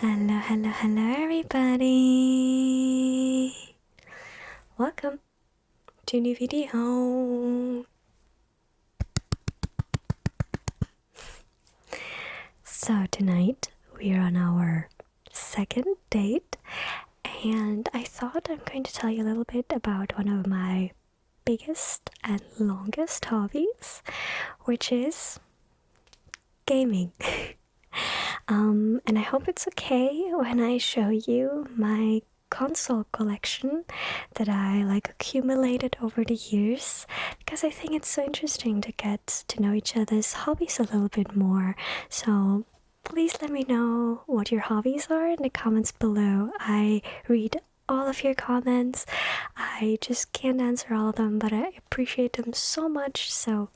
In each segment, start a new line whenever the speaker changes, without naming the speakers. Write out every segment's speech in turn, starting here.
Hello, hello, hello, everybody! Welcome to a new video. So tonight we are on our second date, and I thought I'm going to tell you a little bit about one of my biggest and longest hobbies, which is gaming. And I hope it's okay when I show you my console collection that I accumulated over the years, because I think it's so interesting to get to know each other's hobbies a little bit more. So please let me know what your hobbies are in the comments below. I read all of your comments. I just can't answer all of them, but I appreciate them so much, so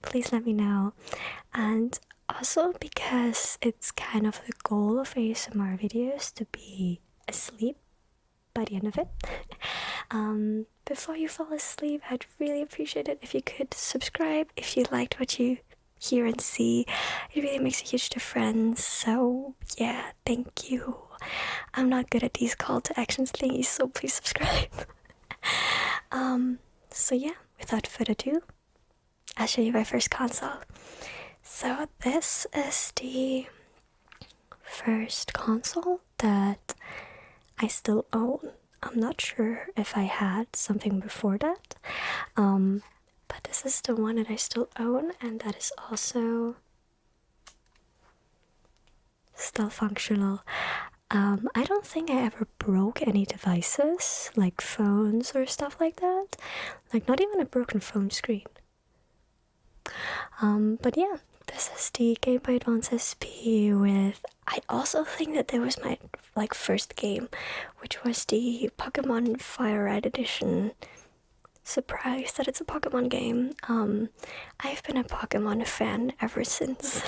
please let me know. And also, because it's kind of the goal of ASMR videos to be asleep by the end of it, before you fall asleep, I'd really appreciate it if you could subscribe if you liked what you hear and see. It really makes a huge difference, so yeah, thank you. I'm not good at these call to actions thingies, so please subscribe. So yeah, without further ado, I'll show you my first console. So this is the first console that I still own. I'm not sure if I had something before that, but this is the one that I still own, and that is also still functional. I don't think I ever broke any devices, like phones or stuff like that. Like not even a broken phone screen. But yeah, this is the Game Boy Advance SP with, I also think that there was my first game, which was the Pokemon Fire Red Edition. Surprised that it's a Pokemon game. I've been a Pokemon fan ever since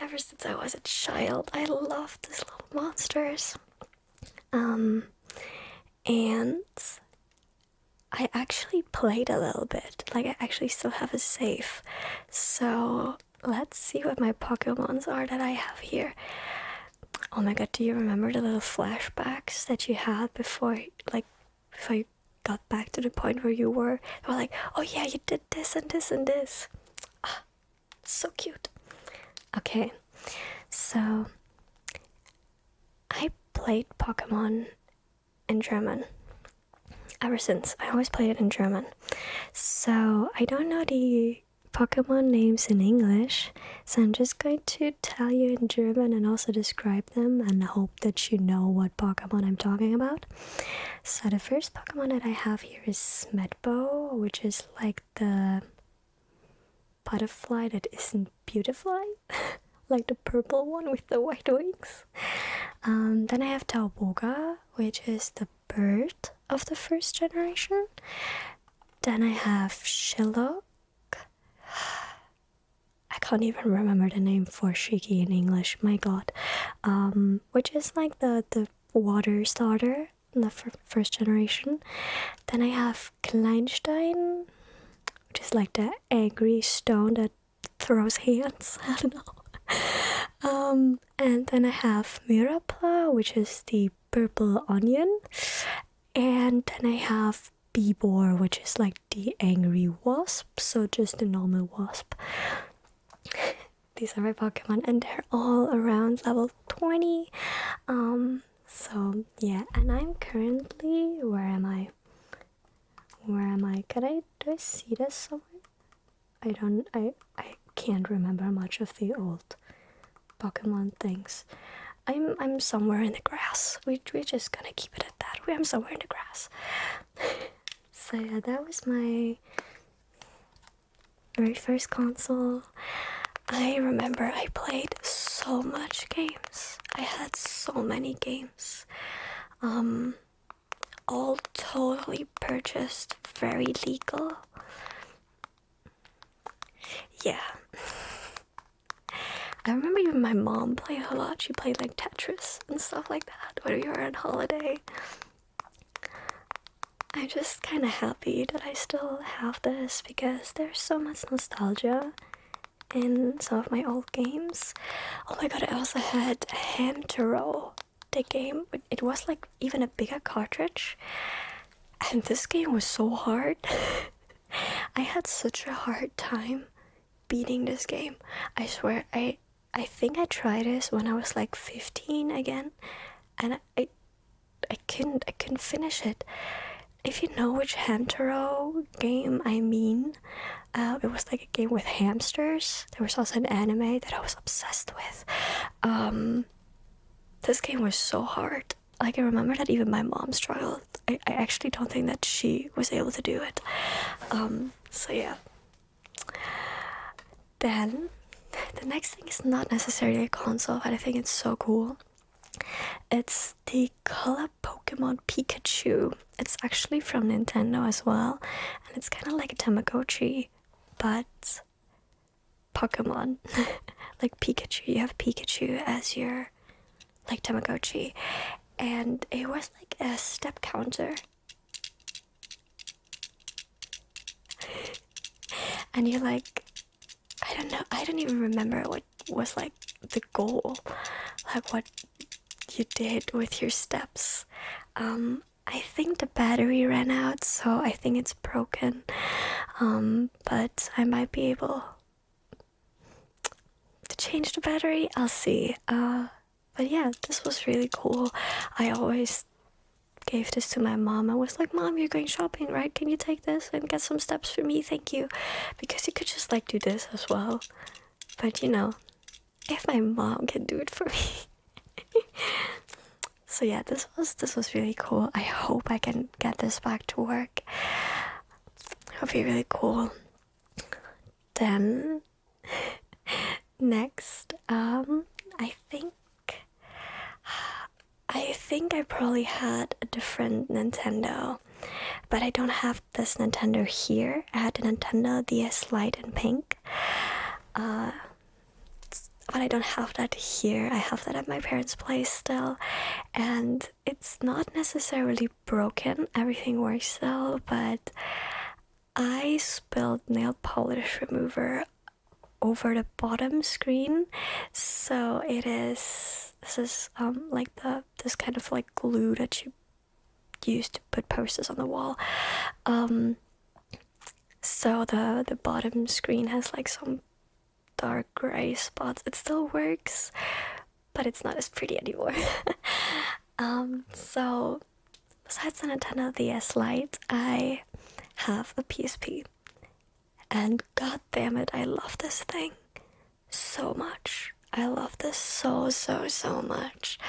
ever since I was a child. I loved these little monsters. And I actually played a little bit. I actually still have a save. So let's see what my Pokemons are that I have here. Oh my god, do you remember the little flashbacks that you had before you got back to the point where you were like, oh yeah, you did this and this and this. Ah, so cute. Okay, so I played Pokemon in German. Ever since, I always played it in German. So I don't know the Pokemon names in English, so I'm just going to tell you in German and also describe them and hope that you know what Pokemon I'm talking about. So the first Pokemon that I have here is Smedbo, which is like the butterfly that isn't beautiful, like the purple one with the white wings. Then I have Tauboga, which is the bird of the first generation. Then I have Shillock. I can't even remember the name for Shiki in English, my god. Which is like the water starter in the first generation. Then I have Kleinstein, which is like the angry stone that throws hands. I don't know. And then I have Mirapla, which is the purple onion. And then I have Bibor, which is like the angry wasp, so just the normal wasp. These are my Pokemon, and they're all around level 20. So yeah, and I'm currently, where am I? Do I see this somewhere? I can't remember much of the old Pokemon things. I'm somewhere in the grass. We're just gonna keep it at that. I'm somewhere in the grass. So yeah, that was my very first console. I remember I played so much games. I had so many games. All totally purchased, very legal. Yeah. I remember even my mom played a lot. She played like Tetris and stuff like that when we were on holiday. I'm just kind of happy that I still have this because there's so much nostalgia in some of my old games. Oh my god, I also had Hamtaro, the game. It was like even a bigger cartridge. And this game was so hard. I had such a hard time beating this game. I swear, I think I tried this when I was like 15 again, and I couldn't finish it. If you know which Hamtaro game I mean, it was like a game with hamsters. There was also an anime that I was obsessed with. This game was so hard. Like, I remember that even my mom struggled. I actually don't think that she was able to do it. So yeah. Then, the next thing is not necessarily a console, but I think it's so cool. It's the color Pokemon Pikachu. It's actually from Nintendo as well, and it's kind of like a Tamagotchi, but Pokemon. Like Pikachu, you have Pikachu as your like Tamagotchi, and it was like a step counter. And you're like, I don't even remember what was like the goal, like what you did with your steps. I think the battery ran out, so I think it's broken. But I might be able to change the battery. I'll see. But yeah, this was really cool. I always gave this to my mom. I was like, Mom, you're going shopping, right? Can you take this and get some steps for me? Thank you. Because you could just like do this as well. But you know, if my mom can do it for me. So yeah, this was really cool. I hope I can get this back to work. It'll be really cool. Then next, I think I probably had a different Nintendo, but I don't have this Nintendo here. I had a Nintendo DS Lite in pink. But I don't have that here. I have that at my parents' place still, and it's not necessarily broken. Everything works still, but I spilled nail polish remover over the bottom screen, so this is like this kind of like glue that you use to put posters on the wall. So the bottom screen has like some dark gray spots. It still works, but it's not as pretty anymore. So besides the Nintendo DS Lite, I have a PSP, and god damn it, I love this thing so much. I love this so much.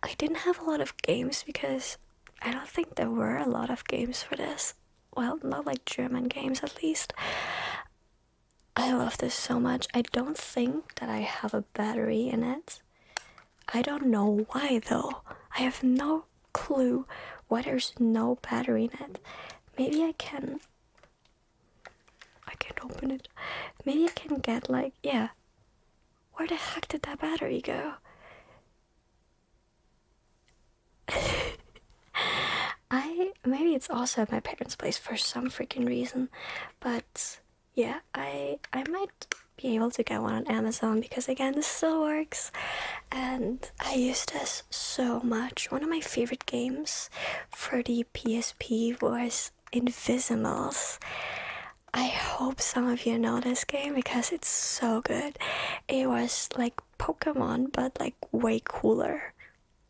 I didn't have a lot of games because I don't think there were a lot of games for this. Well, not like German games at least. I love this so much. I don't think that I have a battery in it. I don't know why though. I have no clue why there's no battery in it. Maybe I can't open it. Maybe I can get like, yeah. Where the heck did that battery go? Maybe it's also at my parents' place for some freaking reason, but yeah, I might be able to get one on Amazon because again, this still works, and I use this so much. One of my favorite games for the PSP was Invisimals. I hope some of you know this game because it's so good. It was like Pokemon, but like way cooler,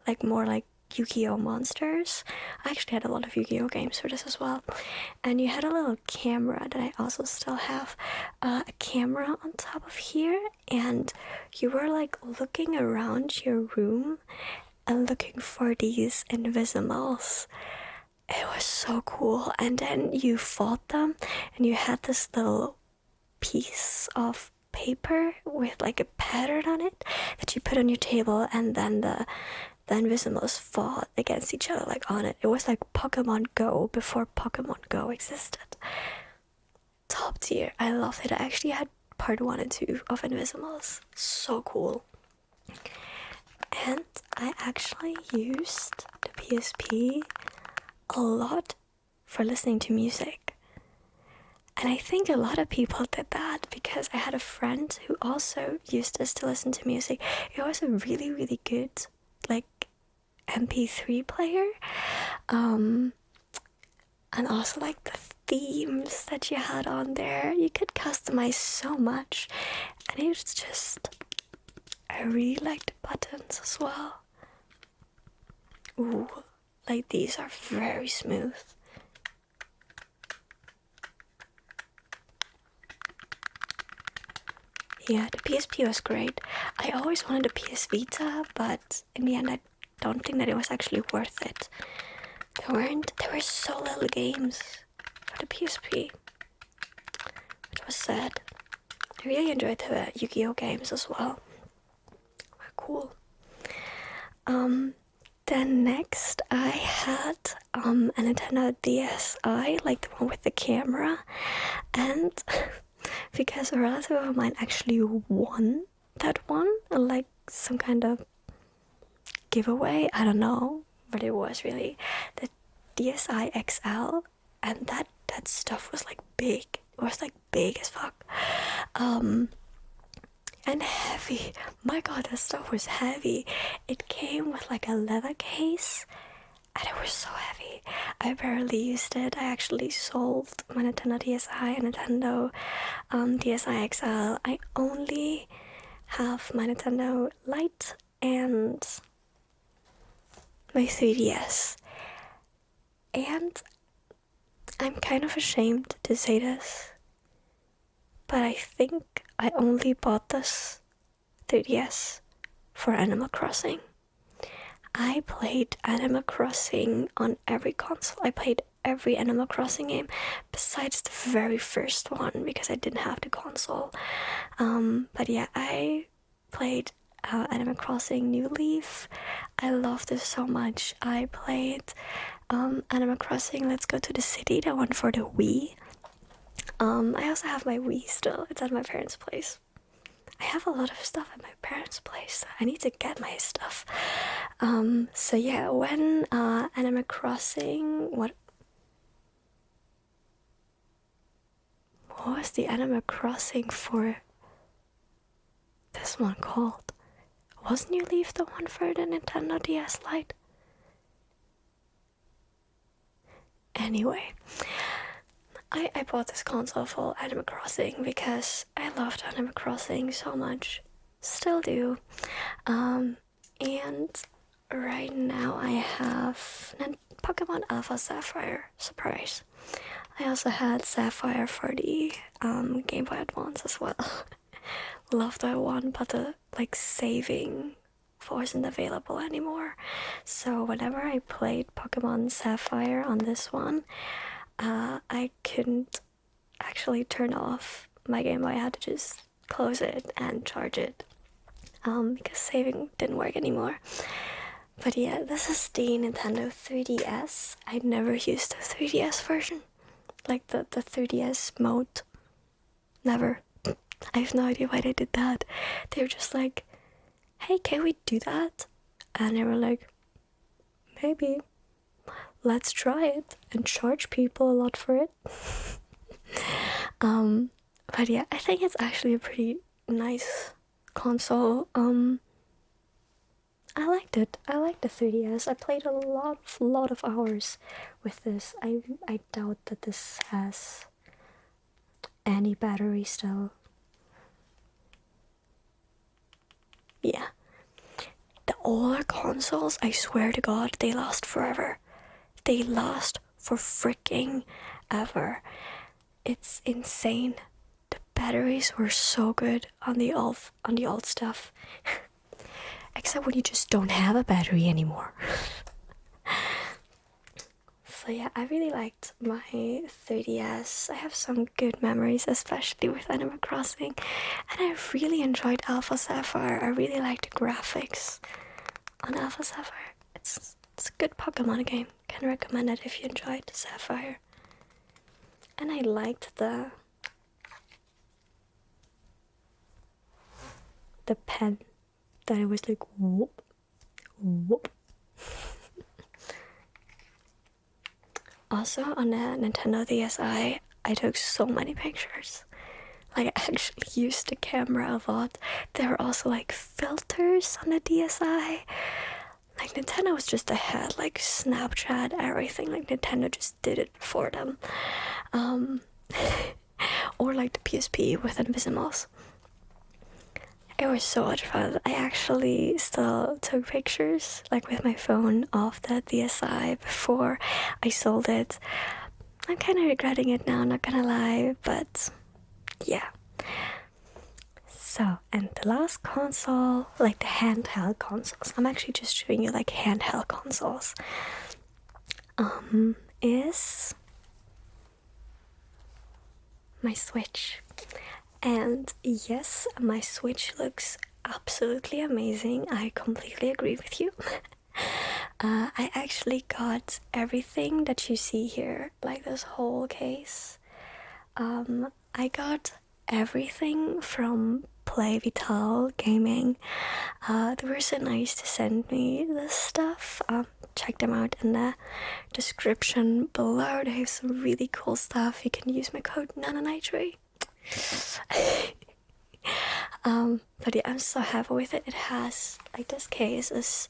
like more like Yu-Gi-Oh monsters. I actually had a lot of Yu-Gi-Oh games for this as well. And you had a little camera that I also still have, a camera on top of here, and you were like looking around your room and looking for these Invisimals. It was so cool. And then you fought them, and you had this little piece of paper with like a pattern on it that you put on your table, and then the Invisimals fought against each other like on it. It was like Pokemon Go before Pokemon Go existed. Top tier. I loved it. I actually had part 1 and 2 of Invisimals. So cool. And I actually used the PSP a lot for listening to music. And I think a lot of people did that because I had a friend who also used this to listen to music. It was a really, really good, like, MP3 player. And also, like, the themes that you had on there, you could customize so much. And it was just, I really liked the buttons as well. Ooh, like, these are very smooth. Yeah, the PSP was great. I always wanted a PS Vita, but in the end I don't think that it was actually worth it. There were so little games for the PSP, which was sad. I really enjoyed the Yu-Gi-Oh games as well. They were cool. Then next I had a Nintendo DSi, like the one with the camera, and because a relative of mine actually won that one, like some kind of giveaway, I don't know, but it was really the DSi XL, and that stuff was like big. It was like big as fuck. And heavy. My god, that stuff was heavy. It came with like a leather case, and it was so heavy. I barely used it. I actually sold my Nintendo DSi and Nintendo DSi XL. I only have my Nintendo Lite and my 3DS. And I'm kind of ashamed to say this, but I think I only bought this 3DS for Animal Crossing. I played Animal Crossing on every console. I played every Animal Crossing game besides the very first one because I didn't have the console. But yeah, I played Animal Crossing New Leaf. I loved it so much. I played Animal Crossing Let's Go to the City, the one for the Wii. I also have my Wii still. It's at my parents' place. I have a lot of stuff at my parents' place. I need to get my stuff. So yeah, when Animal Crossing, what was the Animal Crossing for this one called? Was New Leaf the one for the Nintendo DS Lite? Anyway, I bought this console for Animal Crossing because I loved Animal Crossing so much. Still do. And right now I have Pokemon Alpha Sapphire. Surprise. I also had Sapphire for the Game Boy Advance as well. Loved that one, but the saving wasn't available anymore. So whenever I played Pokemon Sapphire on this one, I couldn't actually turn off my Game Boy. I had to just close it and charge it because saving didn't work anymore. But yeah, this is the Nintendo 3DS. I never used the 3DS version, like the 3DS mode. Never. I have no idea why they did that. They were just like, hey, can we do that? And they were like, maybe. Let's try it and charge people a lot for it. But yeah, I think it's actually a pretty nice console. I liked it. I liked the 3DS. I played a lot of hours with this. I doubt that this has any battery still. Yeah. The older consoles, I swear to God, they last forever. They last for freaking ever. It's insane. The batteries were so good on the old stuff. Except when you just don't have a battery anymore. So yeah, I really liked my 3DS. I have some good memories, especially with Animal Crossing. And I really enjoyed Alpha Sapphire. I really liked the graphics on Alpha Sapphire. It's a good Pokemon game. Can recommend it if you enjoyed Sapphire. And I liked the pen, that it was like whoop, whoop. Also on the Nintendo DSi, I took so many pictures. Like, I actually used the camera a lot. There were also like filters on the DSi. Like, Nintendo was just ahead, like Snapchat, everything. Like, Nintendo just did it for them. Or like the PSP with Invisimals. It was so much fun. I actually still took pictures, like with my phone, of the DSi before I sold it. I'm kind of regretting it now, not gonna lie, but yeah. So, and the last console, like the handheld consoles, I'm actually just showing you like handheld consoles, is my Switch. And yes, my Switch looks absolutely amazing. I completely agree with you. I actually got everything that you see here, like this whole case. I got everything from Play Vital Gaming. They were so nice to send me this stuff. Check them out in the description below. They have some really cool stuff. You can use my code nananightray. But yeah, I'm so happy with it. It has, like, this case is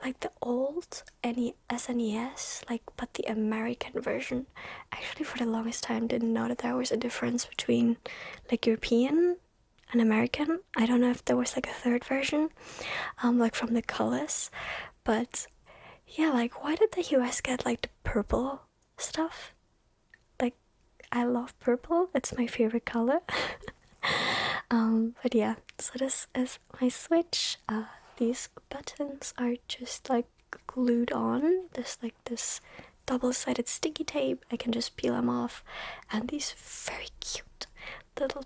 like the old SNES, like, but the American version. Actually, for the longest time, didn't know that there was a difference between like European and American. I don't know if there was like a third version, like from the colors. But yeah, like, why did the US get like the purple stuff? Like, I love purple. It's my favorite color. But yeah, so this is my Switch. These buttons are just like glued on. There's like this double-sided sticky tape. I can just peel them off. And these very cute little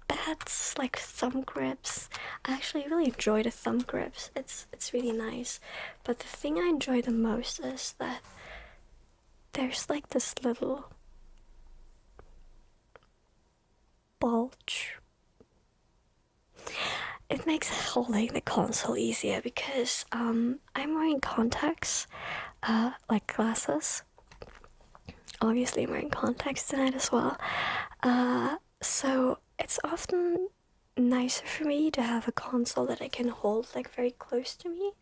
pads, like thumb grips. I actually really enjoy the thumb grips. It's really nice. But the thing I enjoy the most is that there's like this little bulge. It makes holding the console easier because I'm wearing contacts, like glasses. Obviously, I'm wearing contacts tonight as well. So it's often nicer for me to have a console that I can hold like very close to me,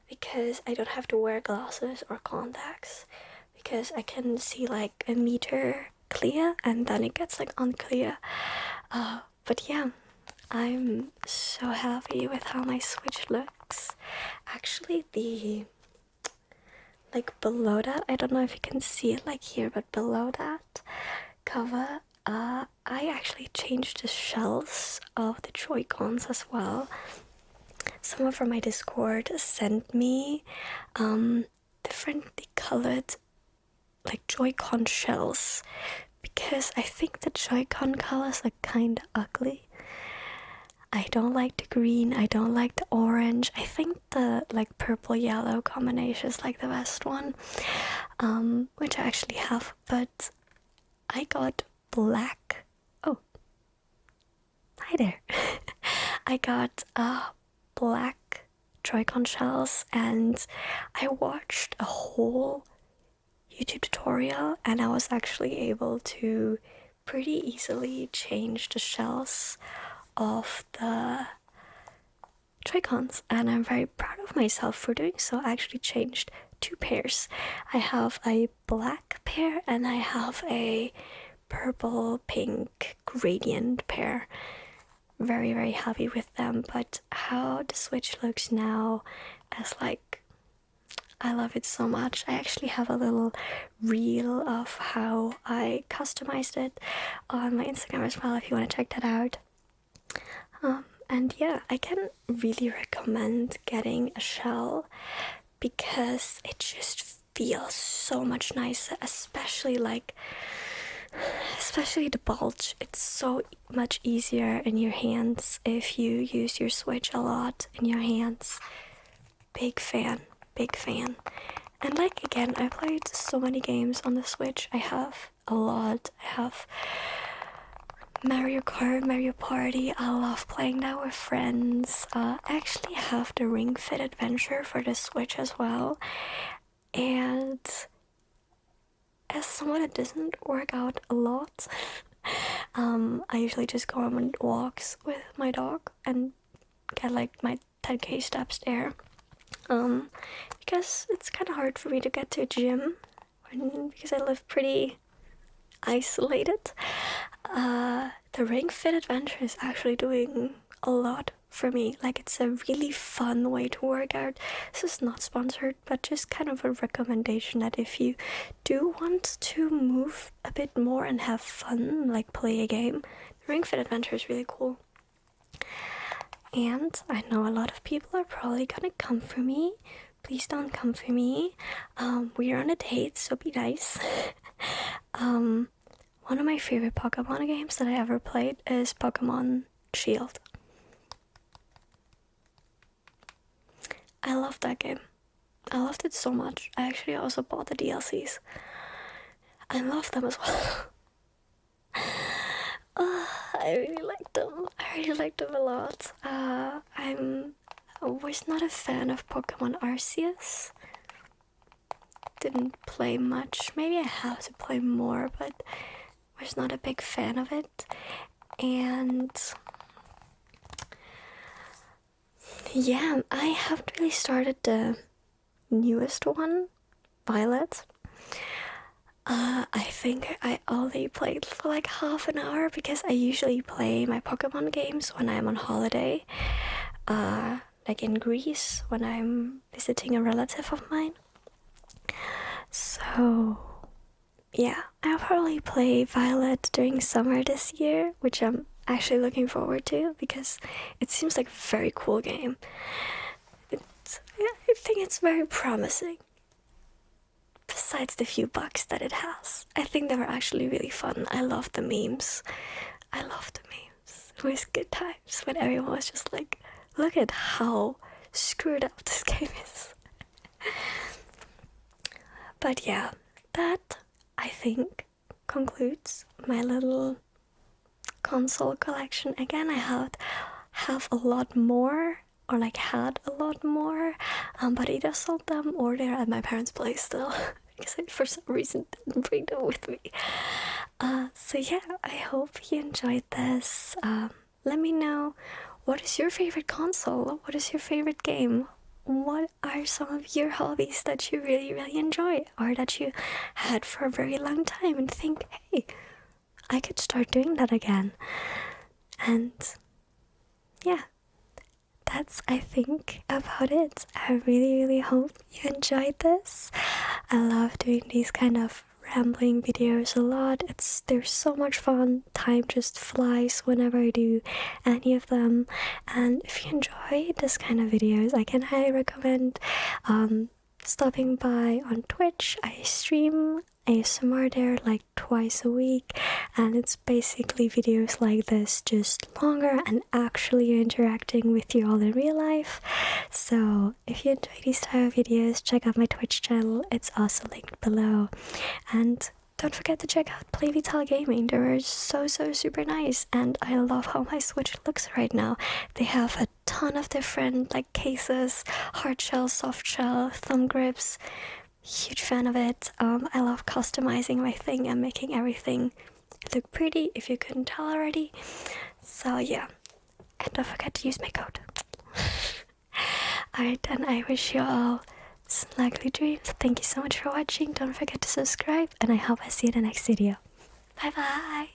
because I don't have to wear glasses or contacts, because I can see like a meter clear and then it gets like unclear. But yeah, I'm so happy with how my Switch looks. Actually, the like below that, I don't know if you can see it like here, but below that cover, I actually changed the shells of the Joy-Cons as well. Someone from my Discord sent me differently colored like Joy-Con shells, because I think the Joy-Con colors are kind of ugly. I don't like the green, I don't like the orange. I think the like purple yellow combination is like the best one, which I actually have, but I got black. Oh, hi there. I got black Joy-Con shells, and I watched a whole YouTube tutorial and I was actually able to pretty easily change the shells of the Joy-Cons, and I'm very proud of myself for doing so. I actually changed 2 pairs. I have a black pair and I have a purple pink gradient pair. Very, very happy with them. But how the Switch looks now is like, I love it so much. I actually have a little reel of how I customized it on my Instagram as well, if you want to check that out. And yeah, I can really recommend getting a shell because it just feels so much nicer, especially the bulge. It's so much easier in your hands if you use your Switch a lot in your hands. Big fan. And like, again, I played so many games on the Switch. I have a lot. I have Mario Kart, Mario Party. I love playing that with friends. I actually have the Ring Fit Adventure for the Switch as well. And as someone that doesn't work out a lot, I usually just go on walks with my dog and get like my 10k steps there. Because it's kind of hard for me to get to a gym because I live pretty isolated. The Ring Fit Adventure is actually doing a lot for me. Like, it's a really fun way to work out. This is not sponsored, but just kind of a recommendation that if you do want to move a bit more and have fun, like play a game, the Ring Fit Adventure is really cool. And I know a lot of people are probably gonna come for me. Please don't come for me. We're on a date, so be nice. One of my favorite Pokemon games that I ever played is Pokemon Shield. I love that game. I loved it so much. I actually also bought the DLCs. I love them as well. I really like them. I really like them a lot. I was not a fan of Pokemon Arceus. Didn't play much. Maybe I have to play more, but was not a big fan of it. And yeah, I haven't really started the newest one, Violet. I think I only played for like half an hour because I usually play my Pokemon games when I'm on holiday, like in Greece when I'm visiting a relative of mine. So yeah, I'll probably play Violet during summer this year, which I'm actually looking forward to because it seems like a very cool game. I think it's very promising. Besides the few bugs that it has, I think they were actually really fun. I love the memes. It was good times when everyone was just like, look at how screwed up this game is. But yeah, that I think concludes my little console collection. Again, I have a lot more, or like had a lot more, but I either sold them or they're at my parents' place still because I for some reason didn't bring them with me. So yeah, I hope you enjoyed this. Let me know, what is your favorite console? What is your favorite game? What are some of your hobbies that you really, really enjoy, or that you had for a very long time and think, hey, I could start doing that again? And yeah, that's, I think, about it. I really, really hope you enjoyed this. I love doing these kind of rambling videos a lot. They're so much fun. Time just flies whenever I do any of them. And if you enjoy this kind of videos, I can highly recommend stopping by on Twitch. I stream ASMR there like twice a week, and it's basically videos like this, just longer and actually interacting with you all in real life. So if you enjoy these type of videos, check out my Twitch channel. It's also linked below. And don't forget to check out Play Vital Gaming. They were so super nice, and I love how my Switch looks right now. They have a ton of different like cases, hard shell, soft shell, thumb grips. Huge fan of it. I love customizing my thing and making everything look pretty, if you couldn't tell already. So yeah, and don't forget to use my code. Alright, then I wish you all snuggly dreams. Thank you so much for watching. Don't forget to subscribe, and I hope I see you in the next video. Bye bye.